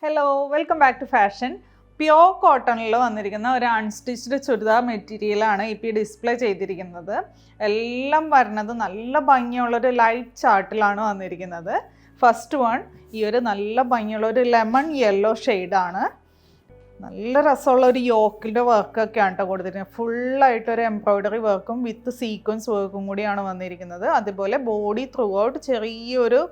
Hello welcome back to fashion. Pure കോട്ടണിൽ വന്നിരിക്കുന്ന ഒരു അൺസ്റ്റിച്ച്ഡ് ചുരിദാർ മെറ്റീരിയലാണ് ഇപ്പോൾ ഡിസ്പ്ലേ ചെയ്തിരിക്കുന്നത്. എല്ലാം വരുന്നത് നല്ല ഭംഗിയുള്ളൊരു ലൈറ്റ് ചാർട്ടിലാണ് വന്നിരിക്കുന്നത്. ഫസ്റ്റ് വൺ ഈ ഒരു നല്ല ഭംഗിയുള്ളൊരു ലെമൺ യെല്ലോ ഷെയ്ഡാണ്. നല്ല രസമുള്ള ഒരു യോക്കിൻ്റെ വർക്കൊക്കെയാണ് കേട്ടോ കൊടുത്തിരിക്കുന്നത്. ഫുള്ളായിട്ടൊരു എംബ്രോയ്ഡറി വർക്കും വിത്ത് സീക്വൻസ് വർക്കും കൂടിയാണ് വന്നിരിക്കുന്നത്. അതുപോലെ ബോഡി ത്രൂ ഔട്ട് ചെറിയൊരു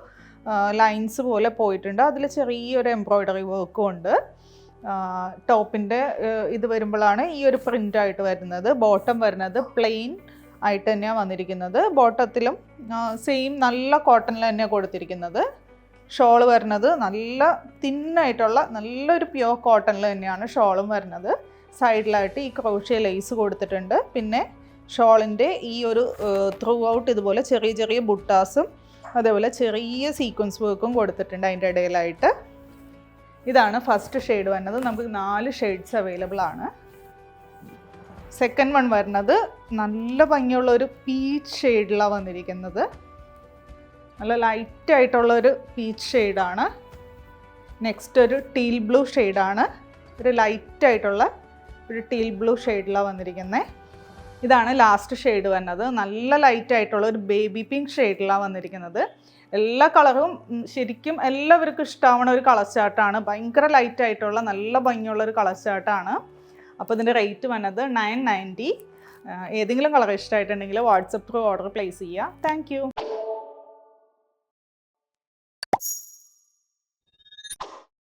ലൈൻസ് പോലെ പോയിട്ടുണ്ട്. അതിൽ ചെറിയൊരു എംബ്രോയ്ഡറി വർക്കും ഉണ്ട്. ടോപ്പിൻ്റെ ഇത് വരുമ്പോഴാണ് ഈ ഒരു പ്രിൻ്റായിട്ട് വരുന്നത്. ബോട്ടം വരുന്നത് പ്ലെയിൻ ആയിട്ട് തന്നെയാണ് വന്നിരിക്കുന്നത്. ബോട്ടത്തിലും സെയിം നല്ല കോട്ടണിൽ തന്നെയാണ് കൊടുത്തിരിക്കുന്നത്. ഷോൾ വരുന്നത് നല്ല തിന്നായിട്ടുള്ള നല്ലൊരു പ്യോർ കോട്ടണിൽ തന്നെയാണ് ഷോളും വരുന്നത്. സൈഡിലായിട്ട് ഈ ക്രോഷ്യ ലേസ് കൊടുത്തിട്ടുണ്ട്. പിന്നെ ഷോളിൻ്റെ ഈ ഒരു ത്രൂ ഔട്ട് ഇതുപോലെ ചെറിയ ചെറിയ ബുട്ടാസും അതേപോലെ ചെറിയ സീക്വൻസ് വർക്കും കൊടുത്തിട്ടുണ്ട് അതിൻ്റെ ഇടയിലായിട്ട്. ഇതാണ് ഫസ്റ്റ് ഷെയ്ഡ് വരുന്നത്. നമുക്ക് 4 ഷെയ്ഡ്സ് അവൈലബിൾ ആണ്. സെക്കൻഡ് വൺ വരുന്നത് നല്ല ഭംഗിയുള്ള ഒരു പീച്ച് ഷെയ്ഡിലാണ് വന്നിരിക്കുന്നത്. നല്ല ലൈറ്റായിട്ടുള്ളൊരു പീച്ച് ഷെയ്ഡാണ്. നെക്സ്റ്റ് ഒരു ടീൽ ബ്ലൂ ഷെയ്ഡാണ്. ഒരു ലൈറ്റായിട്ടുള്ള ഒരു ടീൽ ബ്ലൂ ഷെയ്ഡിലാണ് വന്നിരിക്കുന്നത്. ഇതാണ് ലാസ്റ്റ് ഷെയ്ഡ് വരുന്നത്. നല്ല ലൈറ്റായിട്ടുള്ള ഒരു ബേബി പിങ്ക് ഷെയ്ഡിലാണ് വന്നിരിക്കുന്നത്. എല്ലാ കളറും ശരിക്കും എല്ലാവർക്കും ഇഷ്ടമാവുന്ന ഒരു കളർ ചാർട്ടാണ്. ഭയങ്കര ലൈറ്റായിട്ടുള്ള നല്ല ഭംഗിയുള്ള ഒരു കളർ ചാർട്ടാണ്. അപ്പോൾ ഇതിൻ്റെ റേറ്റ് വന്നത് 990. ഏതെങ്കിലും കളർ ഇഷ്ടമായിട്ടുണ്ടെങ്കിൽ വാട്സപ്പ് ത്രൂ ഓർഡർ പ്ലേസ് ചെയ്യുക. താങ്ക്